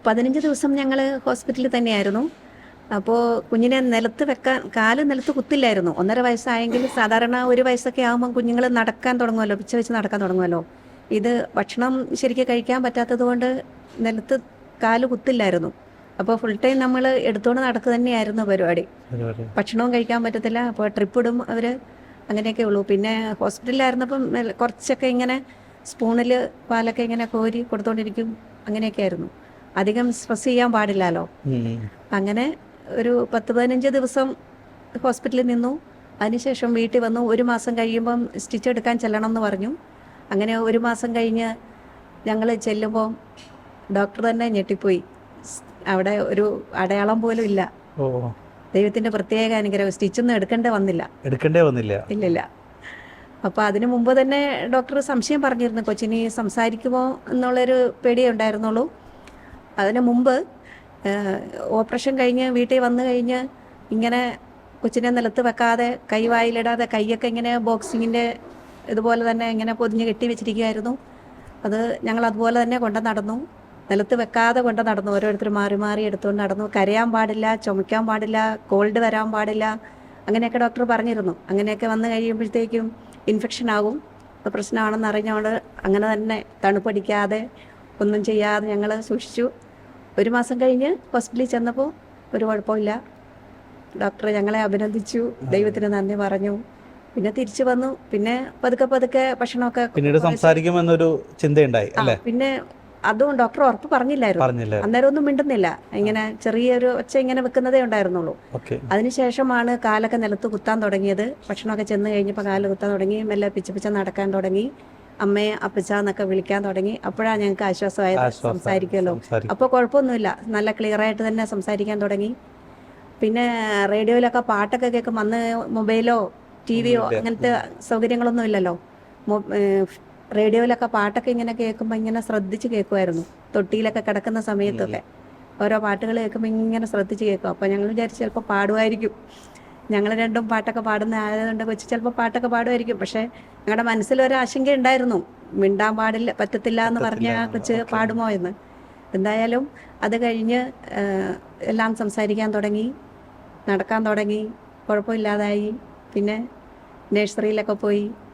15 ദിവസം ഞങ്ങൾ ഹോസ്പിറ്റലിൽ തന്നെയായിരുന്നു. അപ്പോൾ കുഞ്ഞിനെ നിലത്ത് വെക്കാൻ കാല് നിലത്ത് കുത്തില്ലായിരുന്നു. 1.5 വയസ്സായെങ്കിൽ സാധാരണ 1 വയസ്സൊക്കെ ആകുമ്പം കുഞ്ഞുങ്ങൾ നടക്കാൻ തുടങ്ങുമല്ലോ, പിച്ച വെച്ച് നടക്കാൻ തുടങ്ങുമല്ലോ. ഇത് ഭക്ഷണം ശരിക്കും കഴിക്കാൻ പറ്റാത്തത് കൊണ്ട് നിലത്ത് കാല് കുത്തില്ലായിരുന്നു. അപ്പോൾ ഫുൾ ടൈം നമ്മൾ എടുത്തുകൊണ്ട് നടക്കുക തന്നെയായിരുന്നു പരിപാടി. ഭക്ഷണവും കഴിക്കാൻ പറ്റത്തില്ല. അപ്പോൾ ട്രിപ്പ് ഇടും അവർ, അങ്ങനെയൊക്കെ ഉള്ളൂ. പിന്നെ ഹോസ്പിറ്റലിലായിരുന്നപ്പം കുറച്ചൊക്കെ ഇങ്ങനെ സ്പൂണിൽ പാലൊക്കെ ഇങ്ങനെ കോരി കൊടുത്തോണ്ടിരിക്കും, അങ്ങനെയൊക്കെ ആയിരുന്നു. അധികം സ്ട്രെസ് ചെയ്യാൻ പാടില്ലല്ലോ. അങ്ങനെ ഒരു 10-15 ദിവസം ഹോസ്പിറ്റലിൽ നിന്നു. അതിനുശേഷം വീട്ടിൽ വന്നു. 1 മാസം കഴിയുമ്പം സ്റ്റിച്ച് എടുക്കാൻ ചെല്ലണം എന്ന് പറഞ്ഞു. അങ്ങനെ 1 മാസം കഴിഞ്ഞ് ഞങ്ങൾ ചെല്ലുമ്പോൾ ഡോക്ടർ തന്നെ ഞെട്ടിപ്പോയി. അവിടെ ഒരു അടയാളം പോലും ഇല്ല. ദൈവത്തിന്റെ പ്രത്യേക അനുഗ്രഹം. സ്റ്റിച്ചൊന്നും എടുക്കേണ്ടേ വന്നില്ല. ഇല്ലില്ല. അപ്പോൾ അതിനു മുമ്പ് തന്നെ ഡോക്ടർ സംശയം പറഞ്ഞിരുന്നു, കൊച്ചിനി സംസാരിക്കുമോ എന്നുള്ളൊരു പേടിയേ ഉണ്ടായിരുന്നുള്ളൂ. അതിനു മുമ്പ് ഓപ്പറേഷൻ കഴിഞ്ഞ് വീട്ടിൽ വന്നു കഴിഞ്ഞ് ഇങ്ങനെ കൊച്ചിനെ നിലത്ത് വെക്കാതെ കൈ വായിലിടാതെ കൈയൊക്കെ ഇങ്ങനെ ബോക്സിങ്ങിൻ്റെ ഇതുപോലെ തന്നെ ഇങ്ങനെ പൊതിഞ്ഞ് കെട്ടി വെച്ചിരിക്കുമായിരുന്നു. അത് ഞങ്ങൾ അതുപോലെ തന്നെ കൊണ്ട് നടന്നു. നിലത്ത് വെക്കാതെ കൊണ്ട് നടന്നു. ഓരോരുത്തർ മാറി മാറി എടുത്തുകൊണ്ട് നടന്നു. കരയാൻ പാടില്ല, ചുമയ്ക്കാൻ പാടില്ല, കോൾഡ് വരാൻ പാടില്ല, അങ്ങനെയൊക്കെ ഡോക്ടർ പറഞ്ഞിരുന്നു. അങ്ങനെയൊക്കെ വന്നു കഴിയുമ്പോഴത്തേക്കും ഇൻഫെക്ഷൻ ആകും, പ്രശ്നമാണെന്ന് അറിഞ്ഞുകൊണ്ട് അങ്ങനെ തന്നെ തണുപ്പടിക്കാതെ ഒന്നും ചെയ്യാതെ ഞങ്ങൾ സൂക്ഷിച്ചു. 1 മാസം കഴിഞ്ഞ് ഹോസ്പിറ്റലിൽ ചെന്നപ്പോൾ ഒരു കുഴപ്പമില്ല. ഡോക്ടർ ഞങ്ങളെ അഭിനന്ദിച്ചു, ദൈവത്തിന് നന്ദി പറഞ്ഞു. പിന്നെ തിരിച്ചു വന്നു. പിന്നെ പതുക്കെ ഭക്ഷണമൊക്കെ പിന്നീട് സംസാരിക്കുമെന്നൊരു ചിന്തയുണ്ടായി അല്ലേ? പിന്നെ അതും ഡോക്ടർ ഉറപ്പ് പറഞ്ഞില്ലായിരുന്നു. അന്നേരം ഒന്നും മിണ്ടുന്നില്ല. ഇങ്ങനെ ചെറിയൊരു ഒച്ച ഇങ്ങനെ വെക്കുന്നതേ ഉണ്ടായിരുന്നുള്ളൂ. അതിനുശേഷമാണ് കാലൊക്കെ നിലത്ത് കുത്താൻ തുടങ്ങിയത്. ഭക്ഷണമൊക്കെ ചെന്ന് കഴിഞ്ഞപ്പോൾ കാല് കുത്താൻ തുടങ്ങി. മെല്ലെ പിച്ച നടക്കാൻ തുടങ്ങി. അമ്മയെ അപ്പച്ച എന്നൊക്കെ വിളിക്കാൻ തുടങ്ങി. അപ്പോഴാണ് ഞങ്ങൾക്ക് ആശ്വാസമായത്. സംസാരിക്കുമല്ലോ, അപ്പോൾ കുഴപ്പമൊന്നുമില്ല, നല്ല ക്ലിയർ ആയിട്ട് തന്നെ സംസാരിക്കാൻ തുടങ്ങി. പിന്നെ റേഡിയോയിലൊക്കെ പാട്ടൊക്കെ കേൾക്കും. അന്ന് മൊബൈലോ ടിവിയോ അങ്ങനത്തെ സൗകര്യങ്ങളൊന്നും ഇല്ലല്ലോ. റേഡിയോയിലൊക്കെ പാട്ടൊക്കെ ഇങ്ങനെ കേൾക്കുമ്പോൾ ഇങ്ങനെ ശ്രദ്ധിച്ച് കേൾക്കുമായിരുന്നു. തൊട്ടിയിലൊക്കെ കിടക്കുന്ന സമയത്തൊക്കെ ഓരോ പാട്ടുകൾ കേൾക്കുമ്പോൾ ഇങ്ങനെ ശ്രദ്ധിച്ച് കേൾക്കും. അപ്പോൾ ഞങ്ങൾ വിചാരിച്ച് ചിലപ്പോൾ പാടുമായിരിക്കും. ഞങ്ങൾ രണ്ടും പാട്ടൊക്കെ പാടുന്ന ആയതുകൊണ്ട് കൊച്ചു ചിലപ്പോൾ പാട്ടൊക്കെ പാടുമായിരിക്കും. പക്ഷേ ഞങ്ങളുടെ മനസ്സിലൊരു ആശങ്ക ഉണ്ടായിരുന്നു, മിണ്ടാൻ പറ്റത്തില്ല എന്ന് പറഞ്ഞ കൊച്ച് പാടുമോ എന്ന്. എന്തായാലും അത് കഴിഞ്ഞ് എല്ലാം സംസാരിക്കാൻ തുടങ്ങി, നടക്കാൻ തുടങ്ങി, കുഴപ്പമില്ലാതായി. പിന്നെ നഴ്സറിയിലൊക്കെ പോയി.